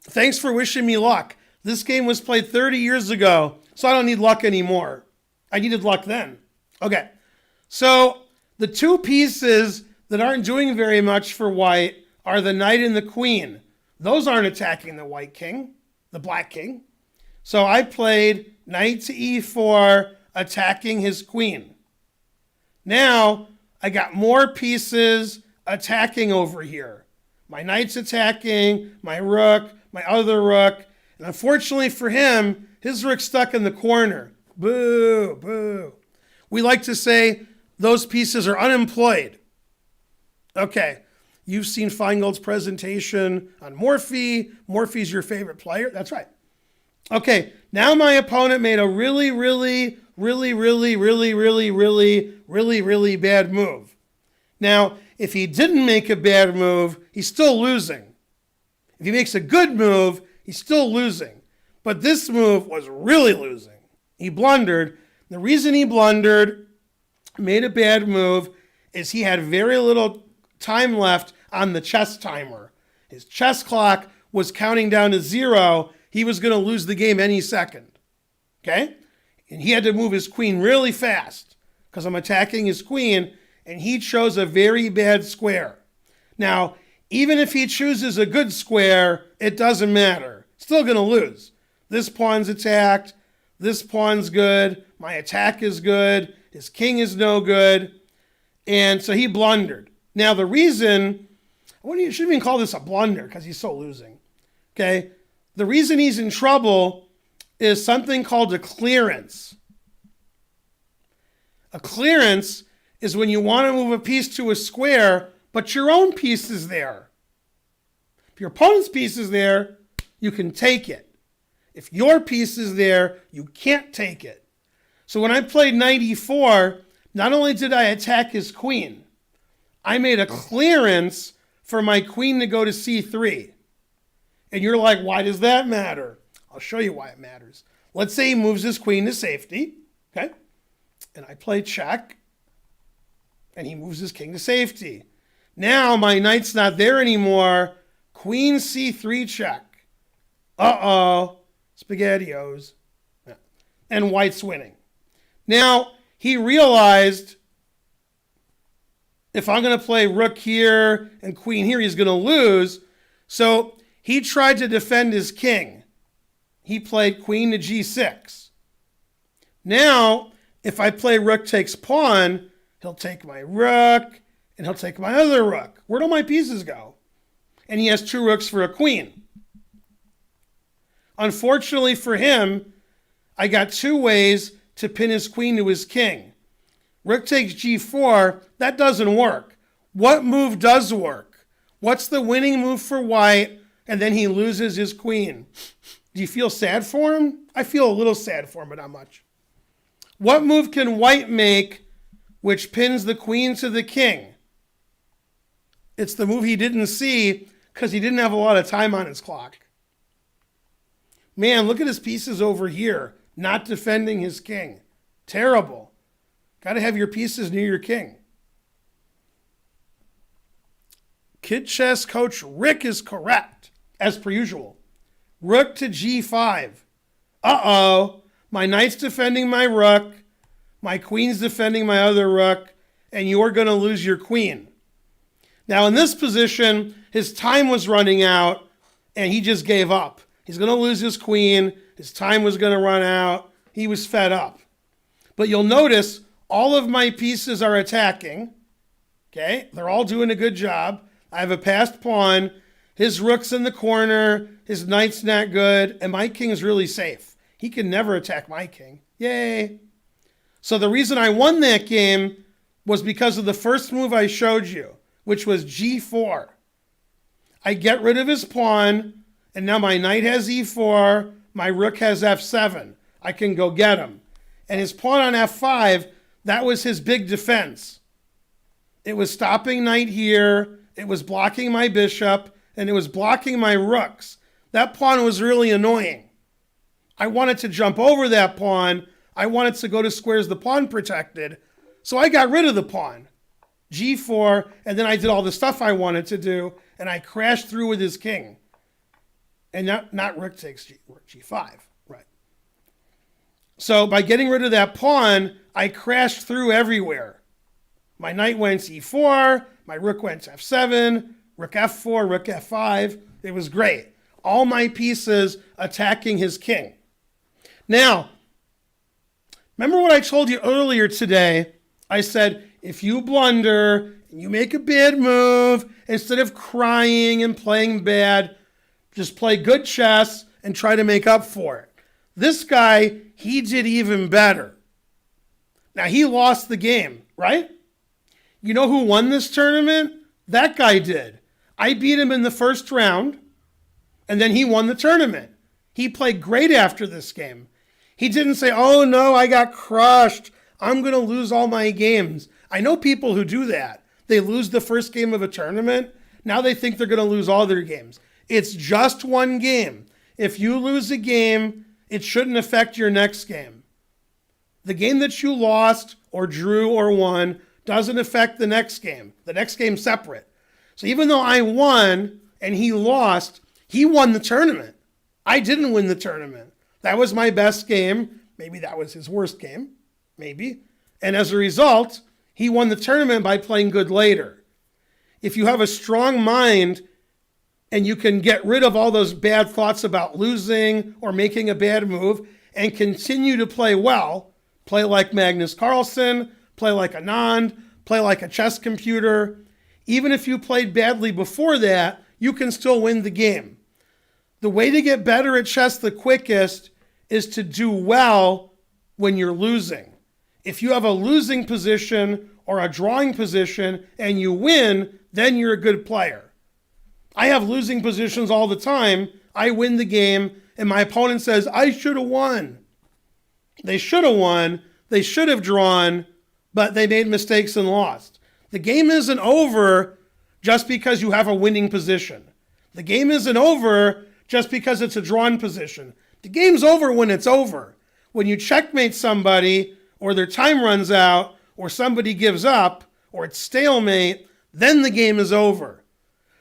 Speaker 1: Thanks for wishing me luck. This game was played 30 years ago, so I don't need luck anymore. I needed luck then. Okay. So the two pieces that aren't doing very much for white are the knight and the queen. Those aren't attacking the white king, the black king. So I played knight to e4, attacking his queen. Now I got more pieces attacking over here. My knight's attacking, my rook, my other rook. And unfortunately for him, his rook's stuck in the corner. Boo, boo. We like to say those pieces are unemployed. Okay, you've seen Finegold's presentation on Morphy. Morphy's your favorite player. That's right. Okay, now my opponent made a really bad move. Now, if he didn't make a bad move, he's still losing. If he makes a good move, he's still losing. But this move was really losing. He blundered. The reason he blundered, made a bad move, is he had very little time left on the chess timer. His chess clock was counting down to 0. He was going to lose the game any second. Okay? And he had to move his queen really fast because I'm attacking his queen, and he chose a very bad square. Now, even if he chooses a good square, it doesn't matter. Still going to lose. This pawn's attacked. This pawn's good. My attack is good. His king is no good. And so he blundered. Now, the reason, you shouldn't even call this a blunder because he's so losing. Okay? The reason he's in trouble is something called a clearance. A clearance is when you want to move a piece to a square, but your own piece is there. If your opponent's piece is there, you can take it. If your piece is there, you can't take it. So when I played knight e4, not only did I attack his queen, I made a clearance for my queen to go to c3. And you're like, why does that matter? I'll show you why it matters. Let's say he moves his queen to safety, okay? And I play check, and he moves his king to safety. Now my knight's not there anymore. Queen c3 check. Uh-oh. SpaghettiOs. Yeah. And white's winning. Now, he realized if I'm going to play rook here and queen here, he's going to lose. So he tried to defend his king. He played queen to g6. Now, if I play rook takes pawn, he'll take my rook and he'll take my other rook. Where'd all my pieces go? And he has two rooks for a queen. Unfortunately for him, I got two ways to pin his queen to his king. Rook takes g4, that doesn't work. What move does work? What's the winning move for white? And then he loses his queen. Do you feel sad for him? I feel a little sad for him, but not much. What move can white make which pins the queen to the king? It's the move he didn't see because he didn't have a lot of time on his clock. Man, look at his pieces over here, not defending his king. Terrible. Got to have your pieces near your king. Kid Chess coach Rick is correct, as per usual. Rook to g5. Uh-oh. My knight's defending my rook. My queen's defending my other rook. And you're going to lose your queen. Now, in this position, his time was running out, and he just gave up. He's going to lose his queen. His time was going to run out. He was fed up. But you'll notice all of my pieces are attacking. Okay? They're all doing a good job. I have a passed pawn. His rook's in the corner. His knight's not good. And my king's really safe. He can never attack my king. Yay. So the reason I won that game was because of the first move I showed you, which was g4. I get rid of his pawn, and now my knight has e4, my rook has f7. I can go get him. And his pawn on f5, that was his big defense. It was stopping knight here, it was blocking my bishop, and it was blocking my rooks. That pawn was really annoying. I wanted to jump over that pawn. I wanted to go to squares the pawn protected. So I got rid of the pawn. g4, and then I did all the stuff I wanted to do, and I crashed through with his king. And not rook takes rook g5, right? So by getting rid of that pawn, I crashed through everywhere. My knight went e4, my rook went to f7, rook f4, rook f5. It was great. All my pieces attacking his king. Now, remember what I told you earlier today? I said, if you blunder and you make a bad move, instead of crying and playing bad, just play good chess and try to make up for it. This guy, he did even better. Now, he lost the game, right? You know who won this tournament? That guy did. I beat him in the first round, and then he won the tournament. He played great after this game. He didn't say, oh no, I got crushed. I'm going to lose all my games. I know people who do that. They lose the first game of a tournament. Now they think they're going to lose all their games. It's just one game. If you lose a game, it shouldn't affect your next game. The game that you lost or drew or won doesn't affect the next game. The next game's separate. So even though I won and he lost, he won the tournament. I didn't win the tournament. That was my best game. Maybe that was his worst game. Maybe. And as a result, he won the tournament by playing good later. If you have a strong mind and you can get rid of all those bad thoughts about losing or making a bad move and continue to play well, play like Magnus Carlsen, play like Anand, play like a chess computer, even if you played badly before that, you can still win the game. The way to get better at chess the quickest is to do well when you're losing. If you have a losing position or a drawing position and you win, then you're a good player. I have losing positions all the time. I win the game and my opponent says, I should have won. They should have won. They should have drawn, but they made mistakes and lost. The game isn't over just because you have a winning position. The game isn't over just because it's a drawn position. The game's over when it's over. When you checkmate somebody or their time runs out or somebody gives up or it's stalemate, then the game is over.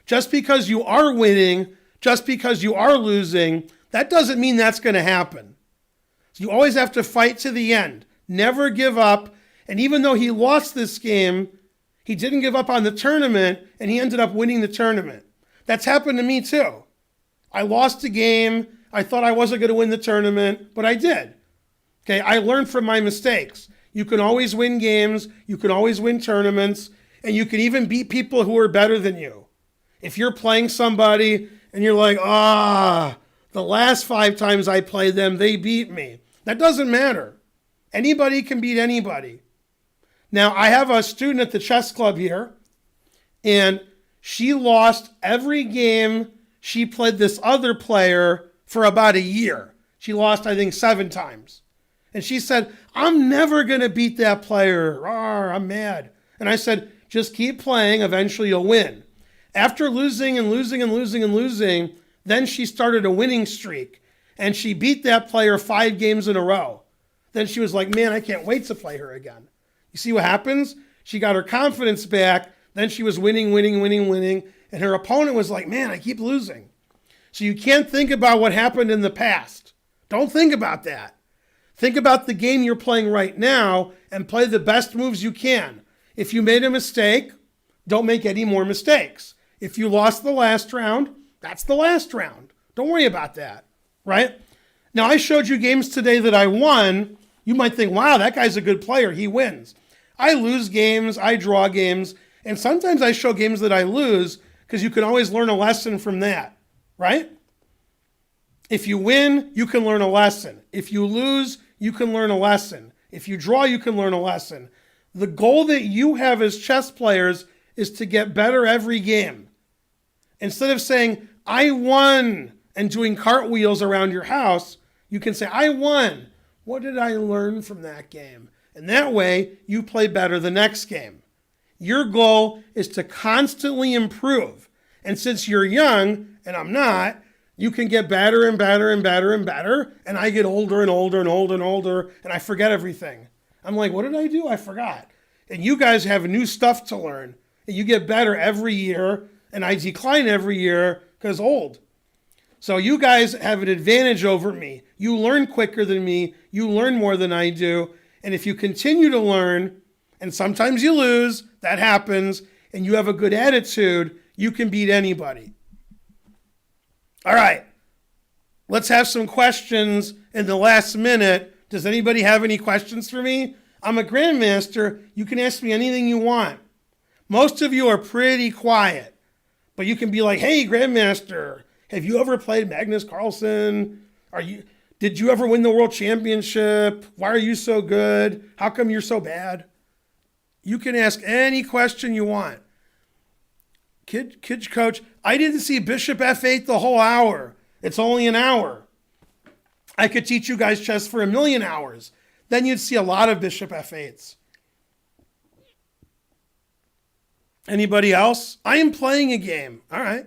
Speaker 1: Just because you are winning, just because you are losing, that doesn't mean that's going to happen. So you always have to fight to the end. Never give up. And even though he lost this game, he didn't give up on the tournament and he ended up winning the tournament. That's happened to me too. I lost a game. I thought I wasn't going to win the tournament, but I did. Okay, I learned from my mistakes. You can always win games. You can always win tournaments. And you can even beat people who are better than you. If you're playing somebody and you're like, the last 5 times I played them, they beat me. That doesn't matter. Anybody can beat anybody. Now, I have a student at the chess club here, and she lost every game she played this other player for about a year. She lost, I think, 7 times. And she said, I'm never going to beat that player. Rawr, I'm mad. And I said, just keep playing. Eventually you'll win. After losing and losing and losing and losing, then she started a winning streak. And she beat that player 5 games in a row. Then she was like, man, I can't wait to play her again. You see what happens? She got her confidence back. Then she was winning. And her opponent was like, man, I keep losing. So you can't think about what happened in the past. Don't think about that. Think about the game you're playing right now and play the best moves you can. If you made a mistake, don't make any more mistakes. If you lost the last round, that's the last round. Don't worry about that, right? Now, I showed you games today that I won. You might think, wow, that guy's a good player. He wins. I lose games. I draw games. And sometimes I show games that I lose because you can always learn a lesson from that, right? If you win, you can learn a lesson. If you lose, you can learn a lesson. If you draw, you can learn a lesson. The goal that you have as chess players is to get better every game. Instead of saying, I won, and doing cartwheels around your house, you can say, I won. What did I learn from that game? And that way, you play better the next game. Your goal is to constantly improve. And since you're young, and I'm not, you can get better and better and better and better. And I get older and older and older and older, and I forget everything. I'm like, what did I do? I forgot. And you guys have new stuff to learn. And you get better every year, and I decline every year because old. So you guys have an advantage over me. You learn quicker than me. You learn more than I do. And if you continue to learn, and sometimes you lose, that happens, and you have a good attitude, you can beat anybody. All right, let's have some questions in the last minute. Does anybody have any questions for me? I'm a grandmaster. You can ask me anything you want. Most of you are pretty quiet, but you can be like, hey, grandmaster, have you ever played Magnus Carlsen? Did you ever win the world championship? Why are you so good? How come you're so bad? You can ask any question you want. Kid coach, I didn't see Bishop F8 the whole hour. It's only an hour. I could teach you guys chess for 1,000,000 hours. Then you'd see a lot of Bishop F8s. Anybody else? I am playing a game. All right.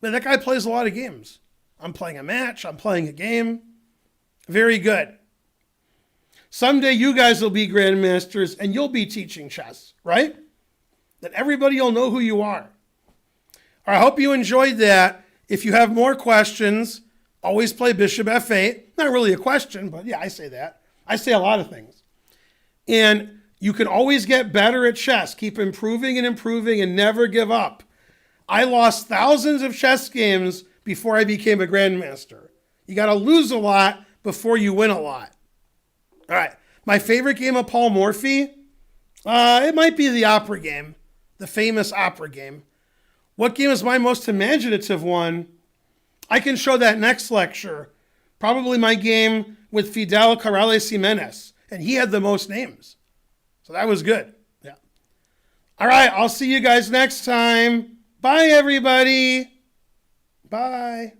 Speaker 1: Man, that guy plays a lot of games. I'm playing a match. I'm playing a game. Very good. Someday you guys will be grandmasters and you'll be teaching chess, right? Then everybody will know who you are. I hope you enjoyed that. If you have more questions, always play Bishop F8. Not really a question, but yeah, I say that. I say a lot of things. And you can always get better at chess. Keep improving and improving and never give up. I lost thousands of chess games before I became a grandmaster. You got to lose a lot before you win a lot. All right. My favorite game of Paul Morphy? It might be the opera game, the famous opera game. What game is my most imaginative one? I can show that next lecture. Probably my game with Fidel Corrales Jimenez. And he had the most names. So that was good. Yeah. All right. I'll see you guys next time. Bye, everybody. Bye.